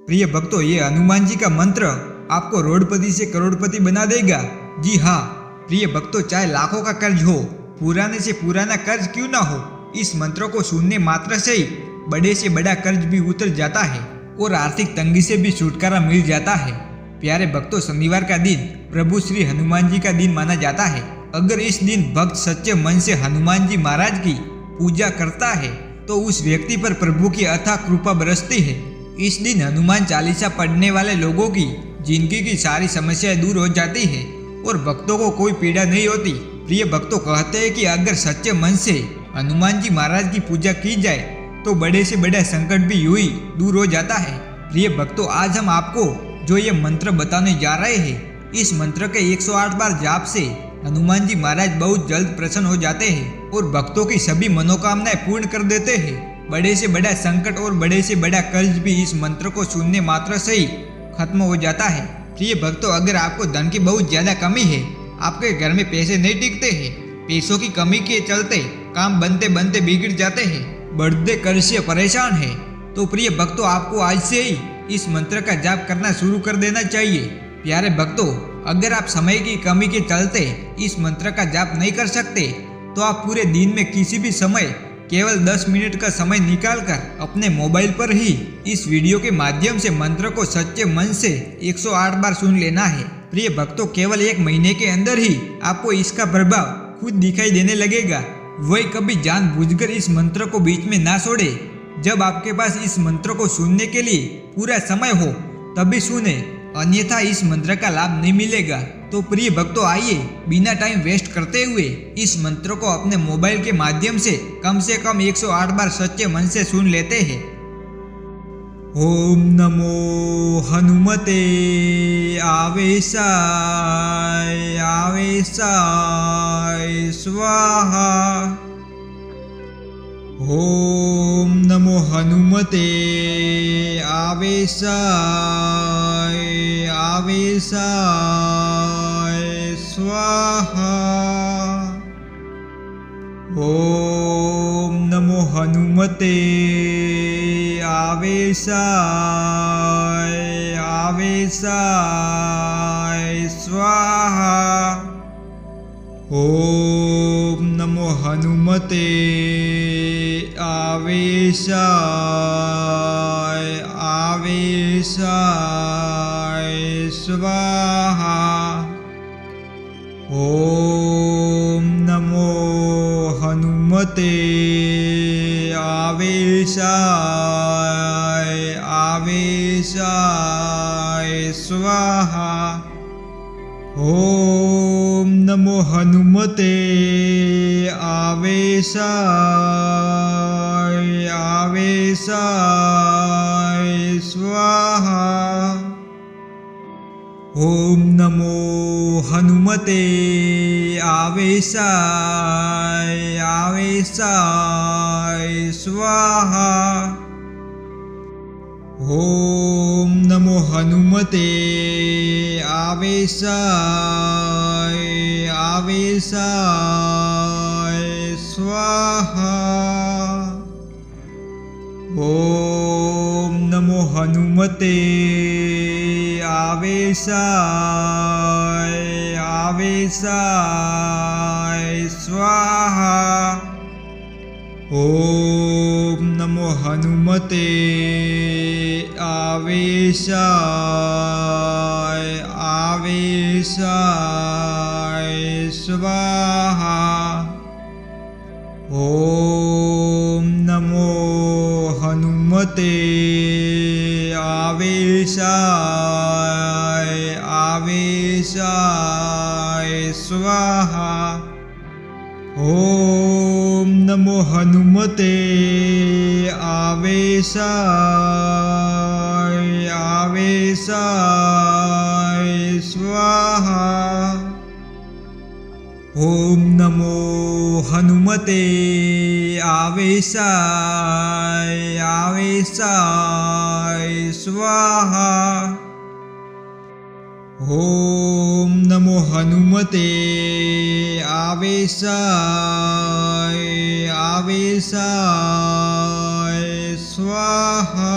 प्रिय भक्तों, ये हनुमान जी का मंत्र आपको रोडपति से करोड़पति बना देगा। जी हाँ प्रिय भक्तों, चाहे लाखों का कर्ज हो, पुराने से पुराना कर्ज क्यों ना हो, इस मंत्र को सुनने मात्र से ही बड़े से बड़ा कर्ज भी उतर जाता है और आर्थिक तंगी से भी छुटकारा मिल जाता है। प्यारे भक्तों, शनिवार का दिन प्रभु श्री हनुमान जी का दिन माना जाता है। अगर इस दिन भक्त सच्चे मन से हनुमान जी महाराज की पूजा करता है तो उस व्यक्ति पर प्रभु की अथाह कृपा बरसती है। इस दिन हनुमान चालीसा पढ़ने वाले लोगों की जिंदगी की सारी समस्याएं दूर हो जाती है और भक्तों को कोई पीड़ा नहीं होती। प्रिय भक्तों, कहते हैं कि अगर सच्चे मन से हनुमान जी महाराज की पूजा की जाए तो बड़े से बड़ा संकट भी यूं ही दूर हो जाता है। प्रिय भक्तों, आज हम आपको जो ये मंत्र बताने जा रहे हैं, इस मंत्र के 108 बार जाप से हनुमान जी महाराज बहुत जल्द प्रसन्न हो जाते हैं और भक्तों की सभी मनोकामनाएं पूर्ण कर देते हैं। बड़े से बड़ा संकट और बड़े से बड़ा कर्ज भी इस मंत्र को सुनने मात्र से ही खत्म हो जाता है। प्रिय भक्तों, अगर आपको धन की बहुत ज्यादा कमी है, आपके घर में पैसे नहीं टिकते हैं, पैसों की कमी के चलते काम बनते बनते बिगड़ जाते हैं, बढ़ते कर्ज से परेशान है, तो प्रिय भक्तों आपको आज से ही इस मंत्र का जाप करना शुरू कर देना चाहिए। प्यारे भक्तों, अगर आप समय की कमी के चलते इस मंत्र का जाप नहीं कर सकते तो आप पूरे दिन में किसी भी समय केवल 10 मिनट का समय निकालकर अपने मोबाइल पर ही इस वीडियो के माध्यम से मंत्र को सच्चे मन से 108 बार सुन लेना है। प्रिय भक्तों, केवल 1 महीने के अंदर ही आपको इसका प्रभाव खुद दिखाई देने लगेगा। वही कभी जानबूझकर इस मंत्र को बीच में ना छोड़े। जब आपके पास इस मंत्र को सुनने के लिए पूरा समय हो तभी सुने, अन्यथा इस मंत्र का लाभ नहीं मिलेगा। तो प्रिय भक्तों, आइए बिना टाइम वेस्ट करते हुए इस मंत्र को अपने मोबाइल के माध्यम से कम 108 बार सच्चे मन से सुन लेते हैं। ओम नमो हनुमते आवेशाय आवेशाय स्वाहा। ओम नमो हनुमते आवेशाय आवेशाय स्वाहा। ओम नमो हनुमते आवेशाय आवेशाय स्वाहा। ओम नमो हनुमते आवेशाय आवेशाय स्वाहा। ओम नमो हनुमते आवेशाय आवेशाय स्वाहा। ओम नमो हनुमते आवेशाय आवेशाय स्वाहा। ओम नमो हनुमते आवेशाय आवेशाय स्वाहा। ओम नमो हनुमते आवेशाय आवेशाय स्वाहा। ओम नमो हनुमते आवेशाय आवेशाय स्वाहा। ओम नमो हनुमते आवेशाय आवेशाय स्वाहा। ओम नमो हनुमते आवेशाय आवेशाय स्वाहा। ओम नमो हनुमते आवेशाय आवेशाय स्वाहा। ओम नमो हनुमते आवेशाय आवेशाय स्वाहा। ओम नमो हनुमते आवेशाय आवेशाय स्वाहा।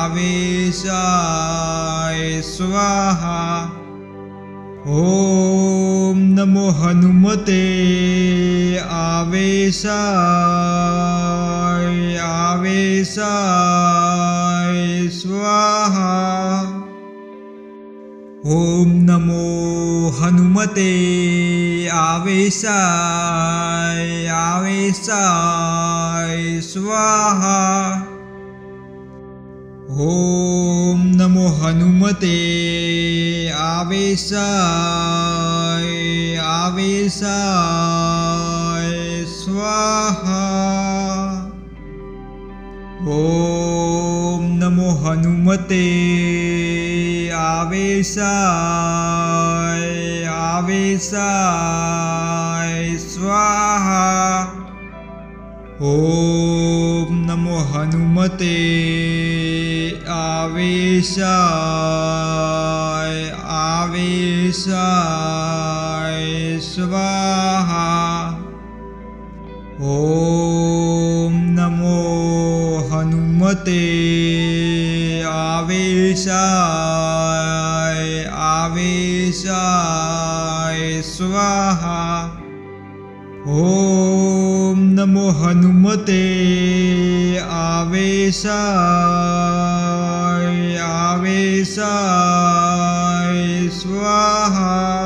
आवेशाय स्वाहा। ओम नमो हनुमते आवेशाय आवेशाय स्वाहा। ओम नमो हनुमते आवेशाय आवेशाय स्वाहा। ओम नमो हनुमते आवेशाय आवेशाय स्वाहा। ओम नमो हनुमते आवेशाय आवेशाय स्वाहा। ओम नमो हनुमते आवेशाय आवेशाय स्वाहा। ओम नमो हनुमते आवेशाय आवेशाय स्वाहा। ओम नमो हनुमते आवेशाय आवेशाय स्वाहा।